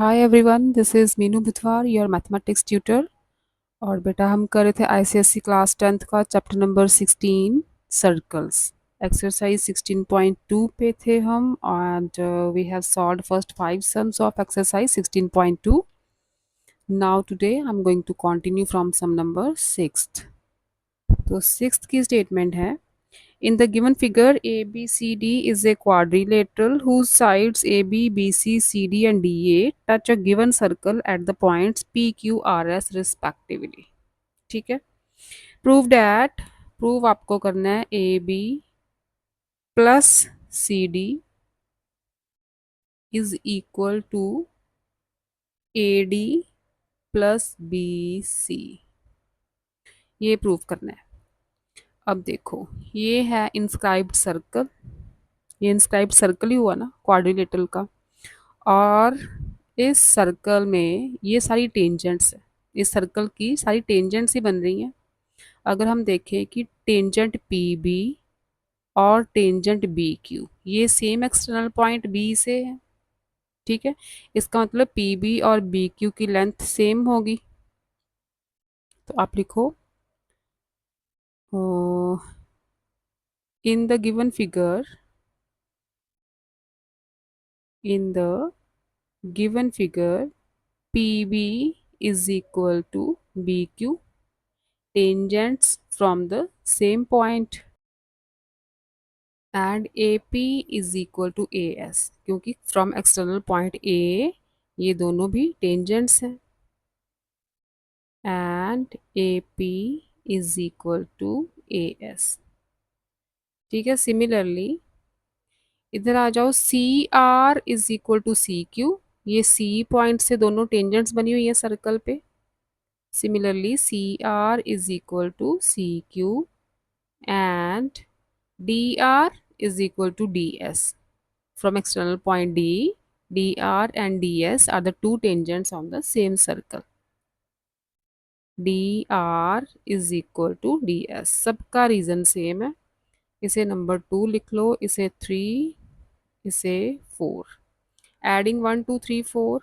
Hi everyone, this is Meenu बुधवार, your mathematics tutor. और बेटा हम कर रहे थे आईसीएससी क्लास 10th का चैप्टर नंबर 16 सर्कल्स। एक्सरसाइज 16.2 पे थे हम and we have solved first 5 sums of exercise 16.2. Now today I am going to continue from sum number 6th. तो 6th की स्टेटमेंट है, in the given figure, ABCD is a quadrilateral whose sides AB, BC, CD, and DA touch a given circle at the points P, Q, R, S respectively. ठीक है. Prove that, prove आपको करना है AB plus CD is equal to AD plus BC. ये prove करना है. अब देखो, ये है इंस्क्राइब्ड सर्कल. ये इंस्क्राइब्ड सर्कल ही हुआ ना क्वाड्रिलेटरल का. और इस सर्कल में ये सारी टेंजेंट्स है. इस सर्कल की सारी टेंजेंट्स ही बन रही हैं. अगर हम देखें कि टेंजेंट पी बी और टेंजेंट बी क्यू ये सेम एक्सटर्नल पॉइंट बी से है. ठीक है. इसका मतलब पी बी और बी क्यू की लेंथ सेम होगी. तो आप लिखो, in the given figure, in the given figure P B is equal to BQ, tangents from the same point, and AP is equal to AS क्योंकि from external point A ये दोनों भी tangents हैं. and AP is equal to AS. ठीक है. Similarly इधर आ जाओ, CR is equal to CQ. ये C पॉइंट से दोनों टेंजेंट्स बनी हुई है सर्कल पे. Similarly CR is equal to CQ and dr is equal to ds. From external point D, dr and ds are the two tangents on the same circle. dr is equal to ds. सबका reason same है. इसे number 2 लिख लो, इसे 3, इसे 4. Adding 1 2 3 4,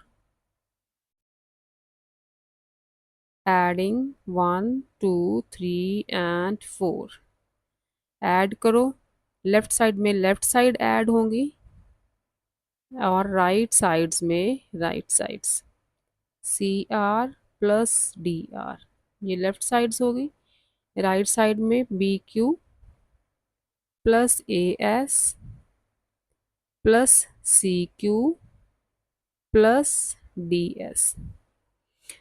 adding 1 2 3 and 4. Add करो. Left side में left side add होंगी और राइट साइड्स में right sides. C R plus D R ये लेफ्ट साइड्स होगी. राइट साइड में B Q plus A S plus C Q plus D S.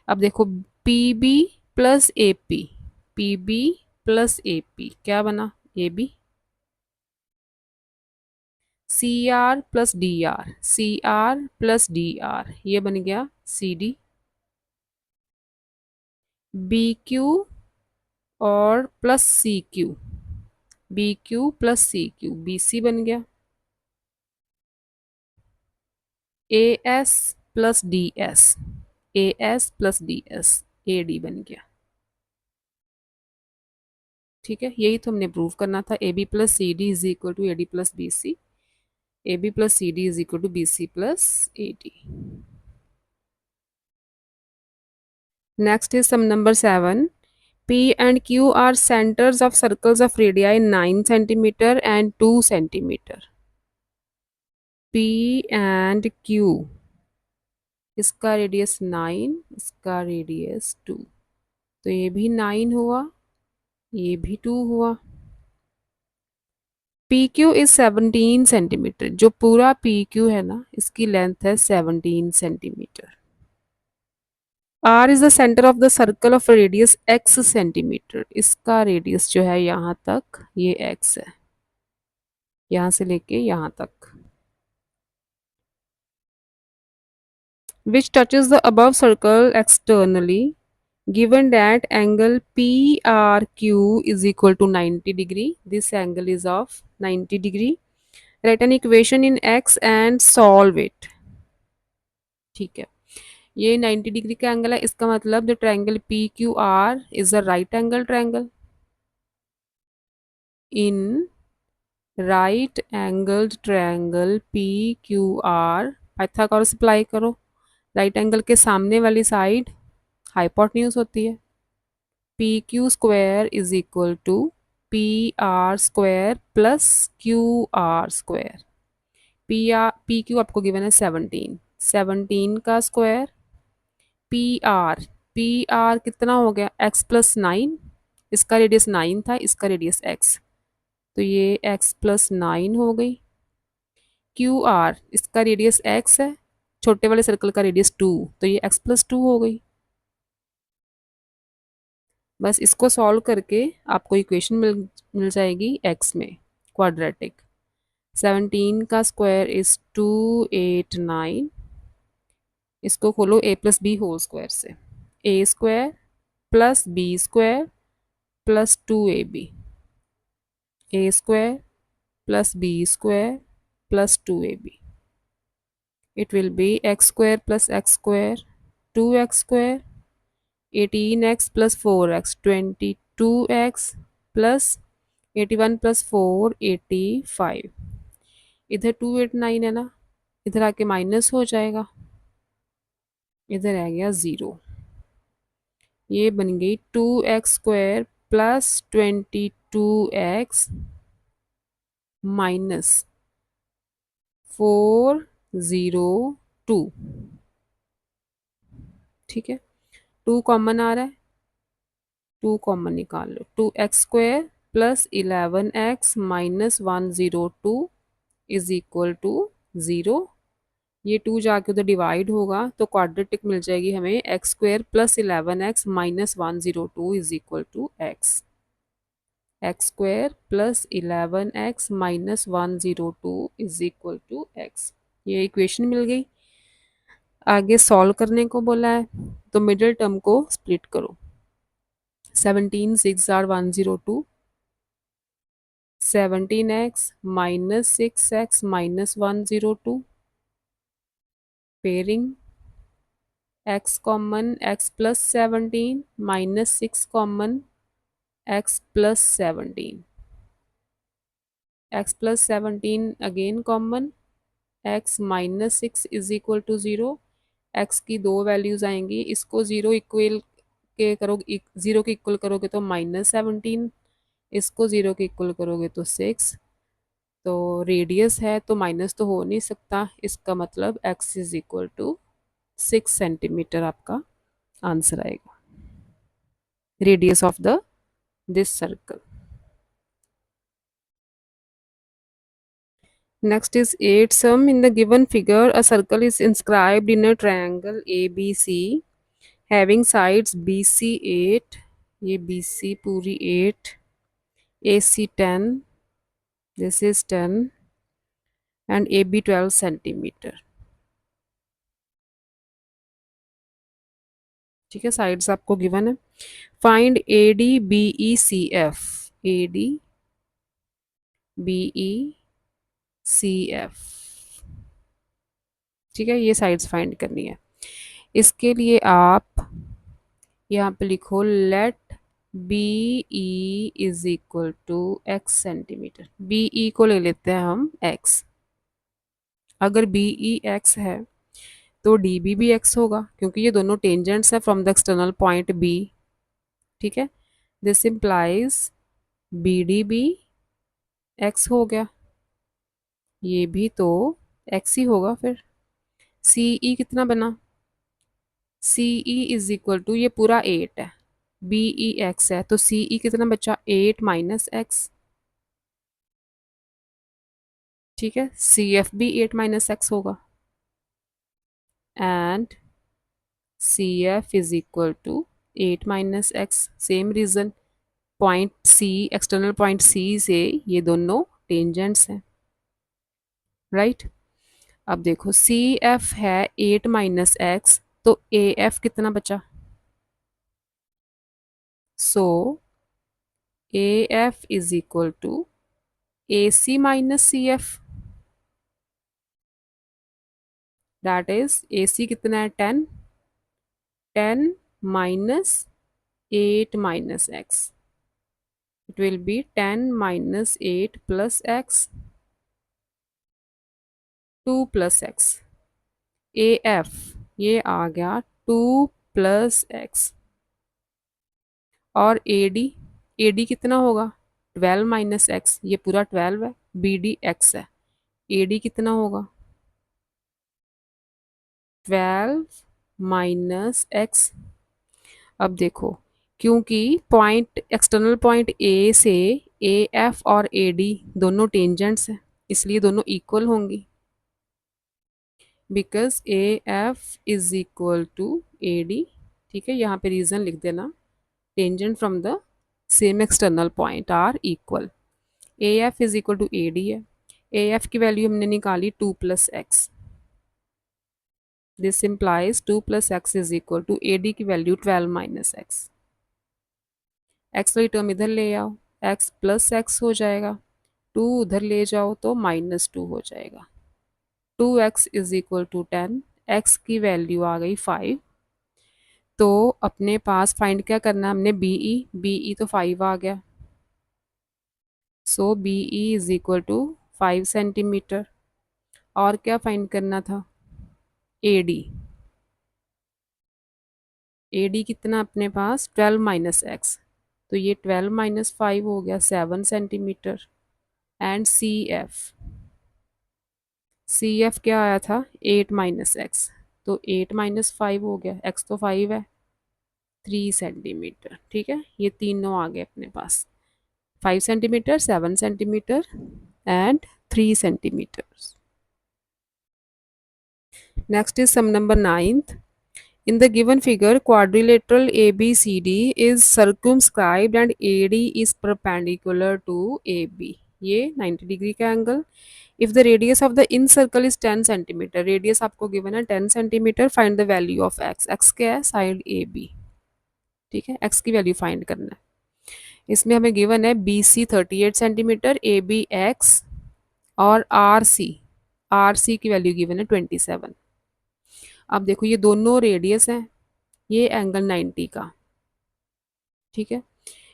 अब देखो, P B plus A P, P B plus A P क्या बना, A B. C R plus D R, C R plus D R ये बन गया C D. B Q और plus C Q, B Q plus C Q B C बन गया. A S plus D S, A S plus D S A D बन गया. ठीक है. यही तो हमने प्रूव करना था. A B plus C D is equal to A D plus B C. A B plus C D is equal to B C plus A D. Next is sum number 7. P and Q are centers of circles of radii 9 centimeter and 2 centimeter. P and Q, इसका radius 9, इसका radius 2. तो ये भी 9 हुआ, ये भी 2 हुआ. P Q is 17 centimetre. जो पूरा पी क्यू है ना, इसकी लेंथ है 17 centimetre. R is the centre of the circle of radius X centimetre. इसका रेडियस जो है यहाँ तक, ये एक्स है, यहाँ से लेके यहाँ तक. Which touches the above circle externally, given that angle PRQ is equal to 90 degree. This angle is of 90 degree. Write an equation in x and solve it. ठीक है. ये 90 डिग्री का एंगल है. इसका मतलब the triangle P Q R is a right angle triangle. In right angled triangle P Q R Pythagoras apply करो. Right angle के सामने वाली साइड हाइपोटेन्यूज होती है। P Q square is equal to P R square plus Q R square. P Q आपको given है 17, 17 का square, P R, P R कितना हो गया एक्स प्लस 9, इसका रेडियस 9 था, इसका रेडियस एक्स, तो ये एक्स प्लस 9 हो गई। क्यू आर, इसका रेडियस एक्स है, छोटे वाले सर्कल का रेडियस 2, तो ये एक्स प्लस 2 हो गई। बस इसको सॉल्व करके आपको इक्वेशन मिल जाएगी एक्स में क्वाड्रेटिक। 17 का स्क्वायर इज 289, इसको खोलो A plus B whole square से, A square plus B square plus 2ab, A square plus B square plus 2ab, it will be x square plus x square 2x square 18x plus 4x 22x plus 81 plus 4 85। इधर 289 है ना, इधर आके minus हो जाएगा, इधर आ गया 0। ये बन गई 2x square plus 22x minus 402। ठीक है, 2 कॉमन आ रहा है, 2 कॉमन निकाल लो, 2x square plus 11x minus 102 is equal to 0। ये 2 जाके उधर डिवाइड होगा तो क्वाड्रेटिक मिल जाएगी हमें X square plus 11x minus 102 is equal to X, X square plus 11x minus 102 is equal to X. ये इक्वेशन मिल गई। आगे सॉल्व करने को बोला है, तो मिडिल टर्म को स्प्लिट करो। 17 6 are 102, 17x minus 6x minus 102, pairing x common x plus 17 minus 6 common x plus 17, x plus 17 again common, x minus 6 is equal to 0। x की दो वैल्यूज आएंगी, इसको 0 इक्वल के करोगे, 0 के इक्वल करोगे तो माइनस 17, इसको 0 के इक्वल करोगे तो 6। तो रेडियस है तो माइनस तो हो नहीं सकता, इसका मतलब x is equal to 6 centimetre आपका आंसर आएगा, radius of the this circle. Next is 8 sum. In the given figure, a circle is inscribed in a triangle ABC having sides BC 8, ये BC पूरी 8, AC 10, this is 10 and AB 12 centimeter. ठीक है, sides आपको given है। Find AD BE CF, AD BE CF। ठीक है, ये sides find करनी है। इसके लिए आप यहाँ पे लिखो let B E is equal to X centimetre. B E को ले लेते हैं हम एक्स। अगर बी ई एक्स है तो डी बी भी एक्स होगा, क्योंकि ये दोनों टेंजेंट्स है from the external point B. ठीक है, this implies B D B X हो गया, ये भी तो एक्स ही होगा फिर। सी ई कितना बना, सी ई इज इक्वल टू, ये पूरा 8 है, बी ई एक्स है तो सी ई कितना बचा, 8 माइनस एक्स। ठीक है, सी एफ भी 8 माइनस एक्स होगा and C F is equal to 8 minus X. Same reason, point C, external point C से ये दोनों टेंजेंट्स हैं, राइट। अब देखो सी एफ है 8 माइनस एक्स, तो ए एफ कितना बचा, so A F is equal to A C minus C F, that is A C कितना है 10, 10 minus 8 minus X, it will be 10 minus 8 plus x 2 plus x। AF ये आ गया 2 + x। और A D कितना होगा, 12 - x, ये पूरा 12 है, बी डी एक्स है, ए डी कितना होगा 12 - x। अब देखो, क्योंकि पॉइंट एक्सटर्नल पॉइंट ए से ए एफ और ए डी दोनों टेंजेंट्स हैं, इसलिए दोनों इक्वल होंगी, because A F is equal to A D. ठीक है, यहाँ पे रीजन लिख देना, tangent from the same external point are equal. A F is equal to A D है, ए एफ की वैल्यू हमने निकाली 2 + x। This implies 2 + x is equal to A D की वैल्यू 12 - x। एक्स वाली term इधर ले आओ, x + x हो जाएगा, 2 उधर ले जाओ तो -2 हो जाएगा। 2x is equal to 10, x की वैल्यू आ गई 5। तो अपने पास फाइंड क्या करना, हमने बी ई तो 5 आ गया, so B E is equal to 5 centimetre. और क्या फाइंड करना था, ए डी। ए डी कितना अपने पास 12 - x, तो ये 12 - 5 हो गया 7 सेंटीमीटर। एंड सी एफ क्या आया था 8 - x, तो 8 - 5 हो गया, x तो 5 है, 3 सेंटीमीटर। ठीक है, ये तीनों आ गए अपने पास, 5 centimetre, 7 centimetre and 3 centimetre. Next is sum number 9th। In the given figure, quadrilateral ABCD is circumscribed and AD is perpendicular to AB. ये 90 डिग्री का angle. If the radius of the in circle is 10 centimetre, radius आपको given है 10 centimetre, find the value of x। x क्या है, side AB। ठीक है, x की value find करना है। इसमें हमें गिवन है BC 38 सेंटीमीटर, AB x और RC की वैल्यू गिवन है 27। अब देखो, ये दोनों रेडियस हैं, ये एंगल 90 का। ठीक है,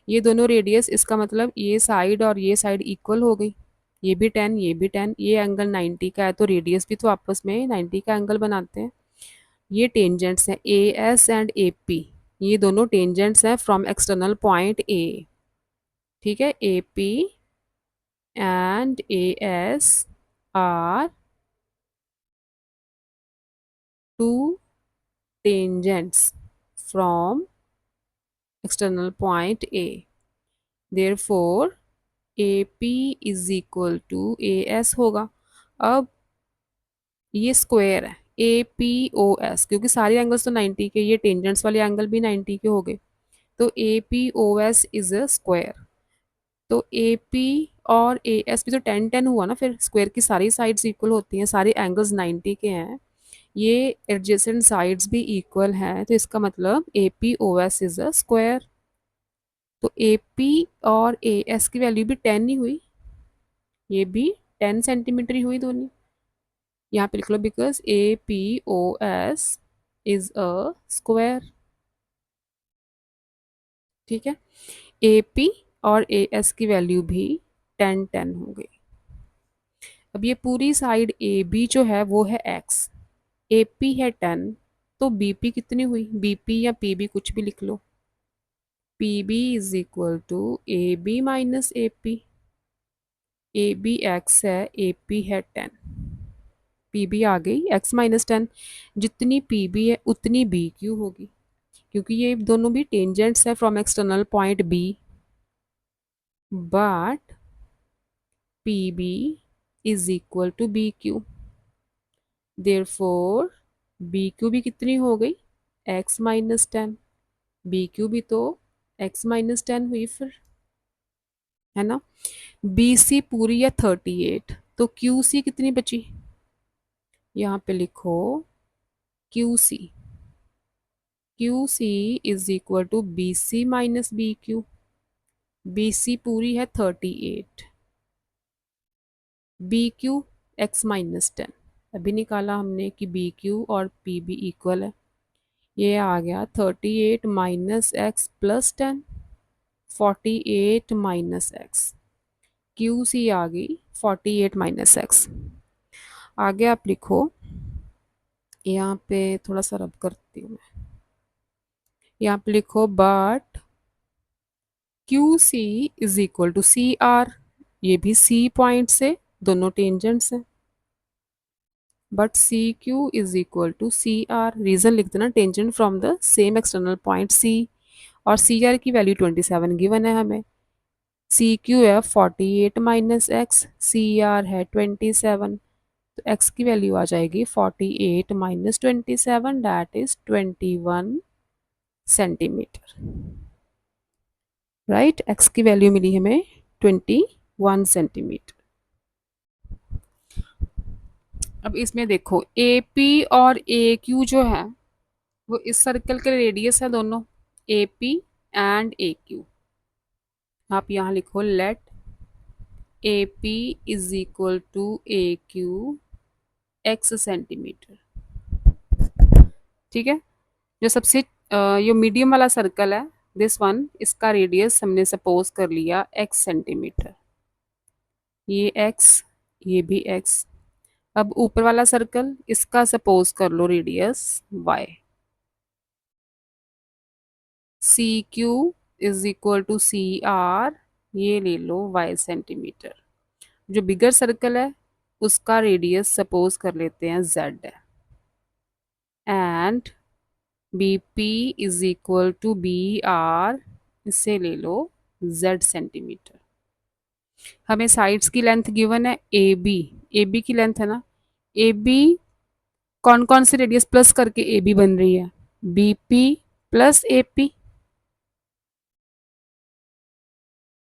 ये दोनों रेडियस, इसका मतलब ये साइड और ये साइड इक्वल हो गई, ये भी 10, ये भी 10, ये एंगल 90 का है, तो रेडियस भी तो आपस में 90 का एंगल बनाते हैं। ये टेंजेंट्स हैं A S and A P, ये दोनों टेंजेंट्स हैं फ्रॉम एक्सटर्नल पॉइंट ए। ठीक है, A P and A S R to tangents from external point A. Therefore, AP is equal to AS होगा। अब ये स्क्वायर है APOS, क्योंकि सारे एंगल्स तो 90 के, ये टेंजेंट्स वाले एंगल भी 90 के हो गए, तो APOS इज अ स्क्वायर। तो AP और AS भी तो 10 10 हुआ ना, फिर स्क्वायर की सारी साइड्स इक्वल होती हैं, सारे एंगल्स 90 के हैं, ये एडजेसेंट साइड्स भी इक्वल हैं, तो इसका मतलब APOS इज अ स्क्वायर। तो ए पी और ए एस की वैल्यू भी 10 ही हुई, ये भी 10 सेंटीमीटर ही हुई दोनों। यहाँ पे लिख लो, because A P O S is a square. ठीक है, ए पी और ए एस की वैल्यू भी 10 10 हो गई। अब ये पूरी साइड ए बी जो है वो है एक्स, ए पी है 10, तो बी पी कितनी हुई, बी पी या पी बी कुछ भी लिख लो, P B is equal to A B minus A P. A B X है, ए पी है 10, पी बी आ गई x - 10। जितनी पी बी है उतनी बी क्यू होगी, क्योंकि ये दोनों भी टेंजेंट्स है from external point B, but P B is equal to B Q. Therefore B Q भी कितनी हो गई, x - 10, बी क्यू भी तो x - 10 हुई फिर, है ना। बी सी पूरी है 38, तो क्यू सी कितनी बची, यहाँ पे लिखो Q C. Q C is equal to B C minus B Q. B C पूरी है 38, बी क्यू x - 10, अभी निकाला हमने कि बी क्यू और पी बी इक्वल है, ये आ गया 38 minus X plus 10, 48 minus X. Q C आ गई 48 माइनस एक्स। आगे आप लिखो यहाँ पे थोड़ा सा रब करती हूँ मैं। यहाँ पे लिखो but Q C is equal to C R, ये भी सी पॉइंट से दोनों टेंजेंट्स हैं। But C Q is equal to C R, reason लिख देना, tangent from the same external point C. और सी आर की वैल्यू 27 गिवन है हमें। सी क्यू है 48 माइनस एक्स, सी आर है 27, तो x की वैल्यू आ जाएगी 48 minus 27, that is 21 centimetre. Right, x की वैल्यू मिली हमें 21 सेंटीमीटर। अब इसमें देखो ए पी और ए क्यू जो है वो इस सर्कल के रेडियस है दोनों, A P and A Q. आप यहाँ लिखो let A P is equal to A Q X centimetre. ठीक है, जो सबसे ये मीडियम वाला सर्कल है दिस वन, इसका रेडियस हमने सपोज कर लिया एक्स सेंटीमीटर, ये एक्स, ये भी एक्स। अब ऊपर वाला सर्कल इसका सपोज कर लो radius Y, C Q is equal to C R, ये ले लो वाई सेंटीमीटर। जो बिगर सर्कल है उसका रेडियस सपोज कर लेते हैं जेड है, and B P is equal to B R, इससे ले लो जेड सेंटीमीटर। हमें साइड्स की लेंथ गिवन है ए बी की लेंथ है ना, ए बी कौन कौन से रेडियस प्लस करके ए बी बन रही है, B P plus A P,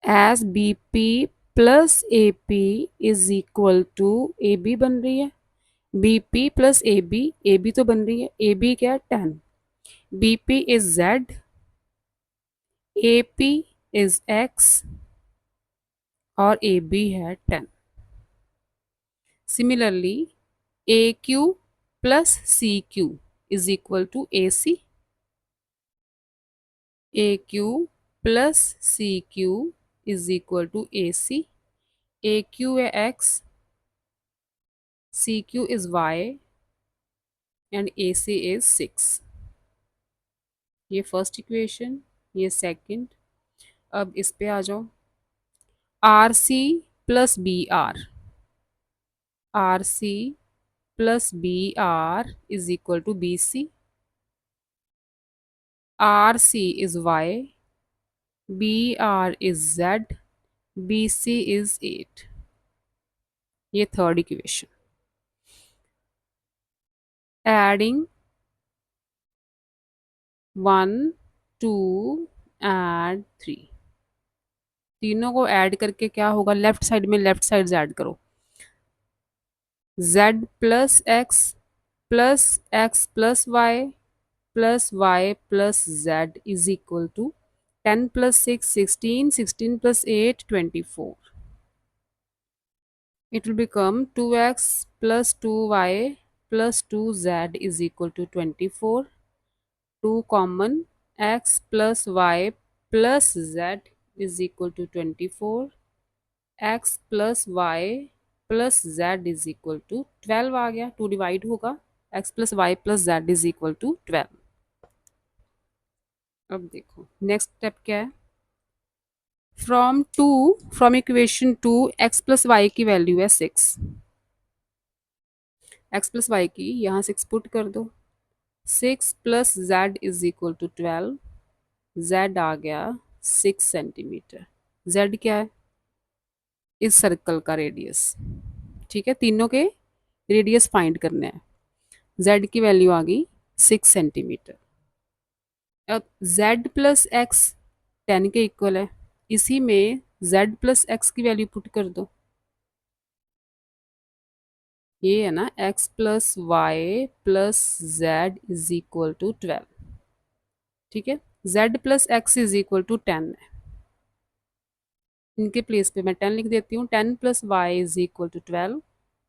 as B P plus A P is equal to A B बन रही है। B P plus A B तो बन रही है, ए बी क्या है 10, B P is Z, A P is X और ए बी है 10। Similarly A Q plus C Q is equal to A C, A Q plus C Q is equal to A C, A Q है X, C Q is Y and A C is 6। ये first equation, ये second. अब इस पे आ जाओ, R C plus B R, R C plus B R is equal to B C, R C is Y, B R is Z, B C is 8। ये third equation. Adding 1 2 and 3, तीनों को add करके क्या होगा, left side में left side add करो, z plus X plus Y plus Z is equal to 10 plus 6 16, 16 plus 8 24। It will become 2x plus 2y plus 2z is equal to 24. 2 common, x plus y plus z is equal to 24. x plus y plus z is equal to 12 आ गया, 2 divide होगा, x plus y plus z is equal to 12। अब देखो next step क्या है, from equation 2 x plus y की value है 6, x plus y की यहाँ 6 पुट कर दो, 6 plus Z is equal to 12, Z आ गया 6 सेंटीमीटर। जेड क्या है, इस सर्कल का रेडियस। ठीक है, तीनों के रेडियस फाइंड करने हैं, जेड की वैल्यू आ गई 6 सेंटीमीटर। अब जेड प्लस एक्स 10 के इक्वल है, इसी में जेड प्लस एक्स की वैल्यू पुट कर दो, ये है ना X plus Y plus Z is equal to 12। ठीक है, z plus X is equal to 10 है, इनके प्लेस पे मैं 10 लिख देती हूँ, 10 plus Y is equal to 12,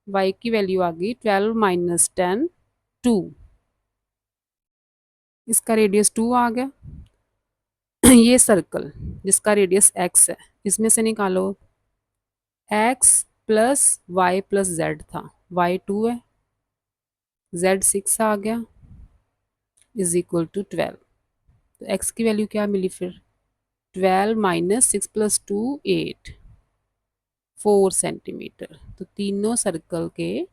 y की वैल्यू आ गई 12 माइनस 10 2, इसका रेडियस 2 आ गया। ये सर्कल जिसका रेडियस x है, इसमें से निकालो x plus Y plus Z था, y 2 है, Z6 आ गया इज इक्वल टू 12। तो x की वैल्यू क्या मिली फिर, 12 माइनस 6 प्लस 2 8, 4 सेंटीमीटर। तो तीनों सर्कल के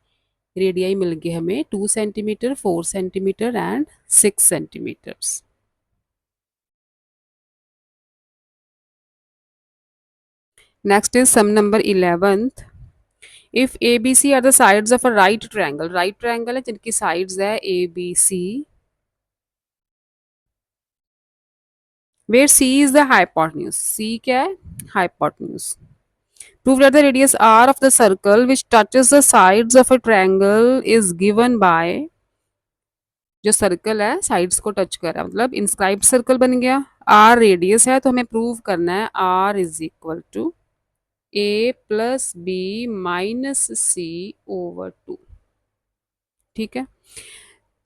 रेडियाई मिल गए हमें 2 centimetre, 4 centimetre and 6 centimetres. Next is sum number 11th। If A B C are the sides of a right triangle, right triangle है जिनकी साइड्स है A B C, where C is the hypotenuse, C क्या है, hypotenuse. Prove that the radius r of the circle which touches the sides of a triangle is given by, जो circle है sides को touch कर रहा है मतलब inscribed circle बन गया। आर रेडियस है तो हमें प्रूव करना है R is equal to A plus B minus C over 2। ठीक है,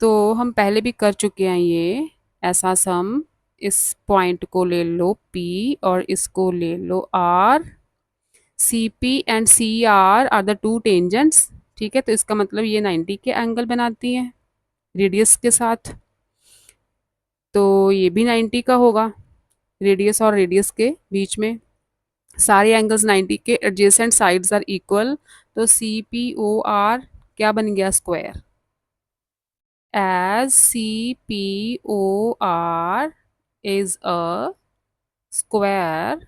तो हम पहले भी कर चुके हैं ये ऐसा सम। इस पॉइंट को ले लो P और इसको ले लो R, C P and C are the two tangents. ठीक है, तो इसका मतलब ये 90 के एंगल बनाती है रेडियस के साथ, तो ये भी 90 का होगा रेडियस और रेडियस के बीच में। सारे एंगल्स 90 के, एडजेसेंट साइड्स आर इक्वल, तो सी पी ओ आर क्या बन गया, square. As C P O R is a square,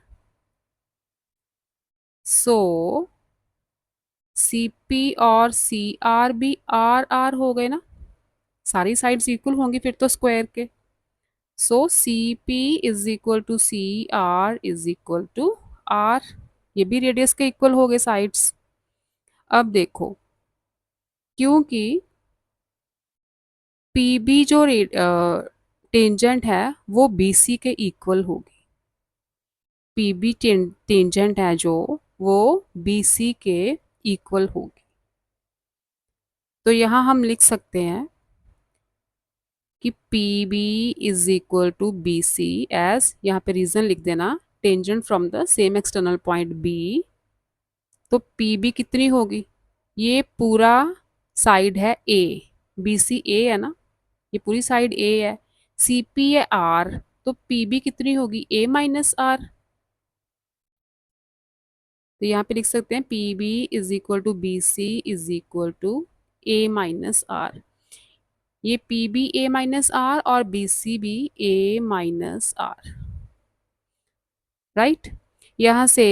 so C P और सी आर भी आर आर हो गए ना, सारी साइड्स इक्वल होंगी फिर तो स्क्वायर के। So C P is equal to C R is equal to R, ये भी रेडियस के इक्वल हो गए साइड्स। अब देखो, क्योंकि पी बी जो टेंजेंट है वो बी सी के इक्वल होगी, पी बी टेंजेंट है जो वो बी सी के इक्वल होगी। तो यहाँ हम लिख सकते हैं कि P B is equal to B C as, यहाँ पे रीजन लिख देना, tangent from the same external point B. तो पी बी कितनी होगी, ये पूरा साइड है ए, बी सी ए है ना, ये पूरी साइड ए है, सी पी है आर, तो पी बी कितनी होगी ए माइनस आर। तो यहाँ पे लिख सकते हैं P B is equal to B C is equal to A minus R. ये P B A minus R और बी सी भी ए माइनस आर, राइट। यहाँ से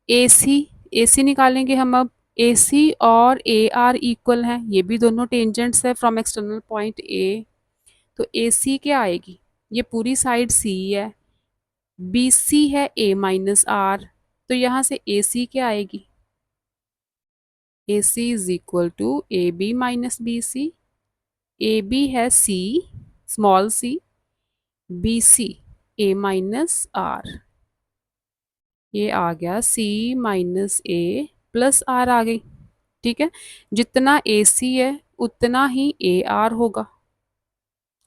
ए सी निकालेंगे हम अब, ए सी और ए आर इक्वल हैं, ये भी दोनों टेंजेंट्स है फ्रॉम एक्सटर्नल पॉइंट ए। तो ए सी क्या आएगी, ये पूरी साइड सी है, बी सी है ए माइनस आर, तो यहाँ से ए सी क्या आएगी, A C is equal to A B minus B C. A B है C, small C, B C A minus R, ये आ गया C minus A plus R आ गई। ठीक है, जितना ए सी है उतना ही ए आर होगा,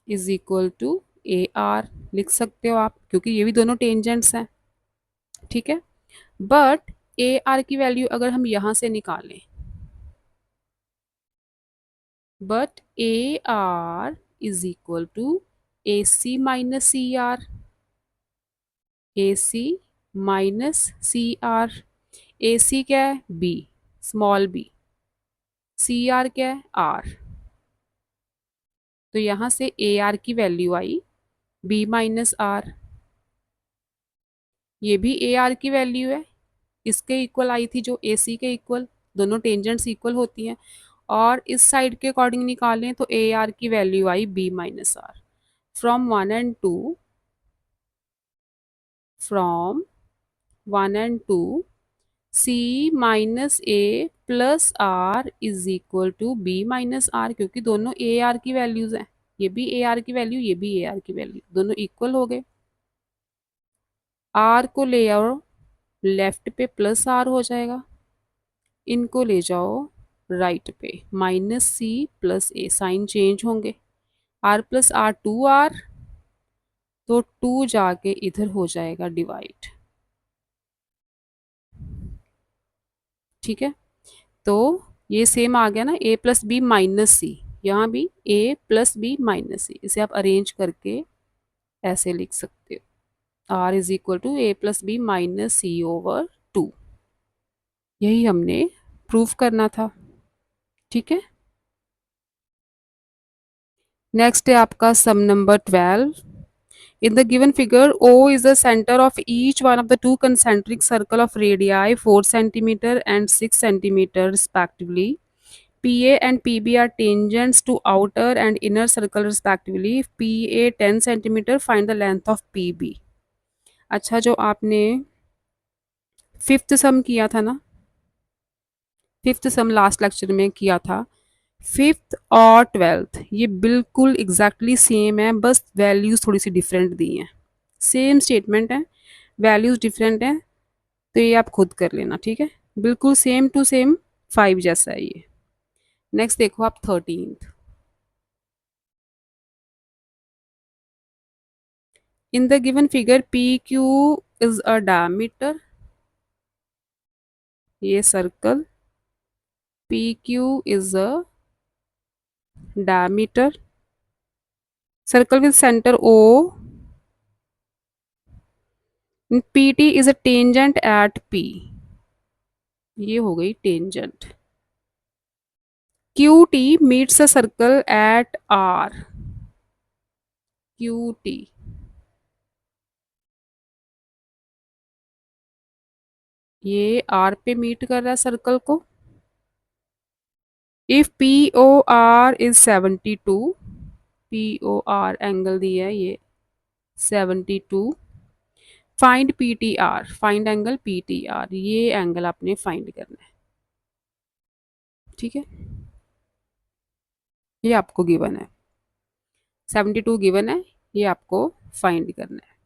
is equal to A R लिख सकते हो आप, क्योंकि ये भी दोनों टेंजेंट्स हैं। ठीक है, बट ए आर की वैल्यू अगर हम यहाँ से निकालें, but A R is equal to A C minus C R, A C minus C R. A C क्या है, B, small B, C R क्या है, आर। तो यहाँ से ए आर की वैल्यू आई बी माइनस आर, ये भी ए आर की वैल्यू है, इसके इक्वल आई थी जो ए सी के इक्वल, दोनों टेंजेंट्स इक्वल होती हैं। और इस साइड के अकॉर्डिंग निकालें तो ए आर की वैल्यू आई B minus R. From one and two, from one and two C minus A plus R is equal to B minus R, क्योंकि दोनों ए आर की वैल्यूज हैं, ये भी ए आर की वैल्यू, ये भी ए आर की वैल्यू, दोनों इक्वल हो गए। आर को ले आओ लेफ्ट पे, प्लस आर हो जाएगा, इनको ले जाओ राइट पे, minus C plus A, sign change होंगे, R plus R two R, तो टू जाके इधर हो जाएगा डिवाइड। ठीक है, तो ये सेम आ गया ना, A plus B minus C, यहाँ भी a plus B minus C, इसे आप अरेंज करके ऐसे लिख सकते हो, r is equal to a plus B minus C over 2। यही हमने प्रूफ करना था। ठीक है, नेक्स्ट है आपका सम number 12। In the given figure, O is the center of each one of the two concentric circle of radii 4 centimeter and 6 centimeter respectively. PA and PB are tangents to outer and inner circle respectively. If PA 10 centimeter, find the length of PB. अच्छा, जो आपने fifth सम किया था ना, fifth some last lecture में किया था, fifth और ट्वेल्थ ये बिल्कुल एग्जैक्टली सेम है, बस वैल्यूज थोड़ी सी डिफरेंट दी हैं। सेम स्टेटमेंट है, वैल्यूज डिफरेंट है, तो ये आप खुद कर लेना। ठीक है, बिल्कुल सेम टू सेम 5 जैसा है ये। नेक्स्ट देखो आप 13th। In the given figure P Q is a diameter, ये circle P Q is a diameter, circle with centre O, P T is a tangent at P, ये हो गई tangent. Q T meets a circle at R, Q T ये R पे मीट कर रहा है सर्कल को। If P O R is 72, P O R angle दिया है ये 72, find P T R, find angle P T R, ये एंगल आपने फाइंड करना है। ठीक है, ये आपको गिवन है, 72 गिवन है, ये आपको फाइंड करना है।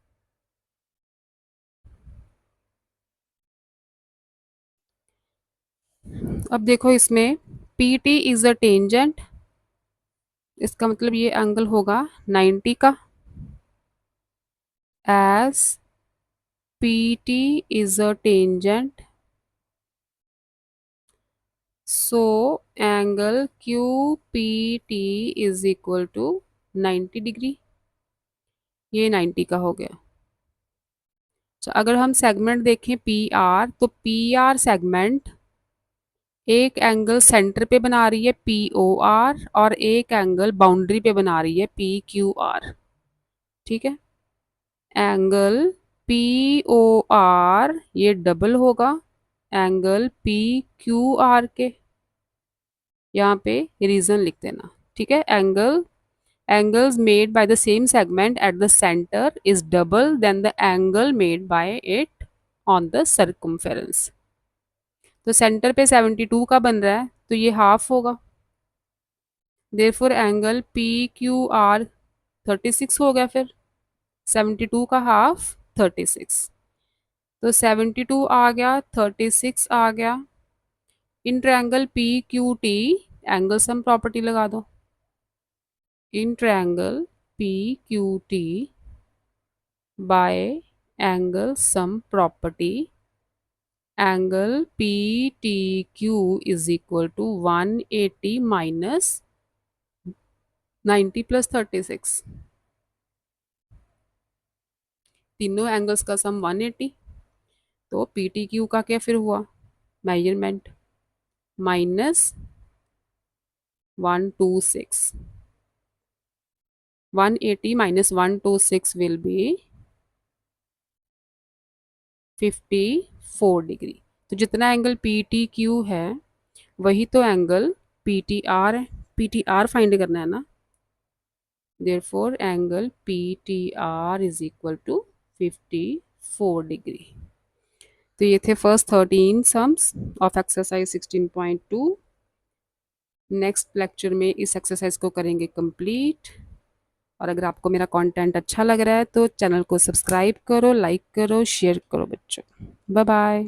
अब देखो इसमें P T is a tangent, इसका मतलब ये एंगल होगा 90 का, as P T is a tangent, so angle Q P T is equal to 90 degree, ये 90 का हो गया। तो अगर हम सेगमेंट देखें पी आर, तो पी आर सेगमेंट एक एंगल सेंटर पे बना रही है पी ओ आर, और एक एंगल बाउंड्री पे बना रही है पी क्यू आर। ठीक है, एंगल पी ओ आर ये डबल होगा एंगल पी क्यू आर के, यहाँ पे रीजन लिख देना। ठीक है, angles made by the same segment at the center is double than the angle made by it on the circumference। तो सेंटर पे 72 का बन रहा है, तो ये हाफ होगा, therefore angle P Q are 36 हो गया, फिर 72 का हाफ 36, तो 72 आ गया, 36 आ गया। In triangle P Q T angle sum property लगा दो, in triangle P Q T by angle sum property, angle P T Q is equal to 180 minus 90 plus 36, तीनों एंगल्स का सम 180, तो पी टी क्यू का क्या फिर हुआ measurement, minus 126, 180 minus 126 will be 54 degree. तो जितना एंगल पी टी क्यू है वही तो एंगल पी टी आर है, पी टी आर फाइंड करना है ना, therefore angle P T R is equal to 54 degree. तो ये थे first 13 sums of exercise 16.2। Next lecture में इस एक्सरसाइज को करेंगे कंप्लीट। और अगर आपको मेरा कंटेंट अच्छा लग रहा है तो चैनल को सब्सक्राइब करो, लाइक करो, शेयर करो बच्चों। Bye bye.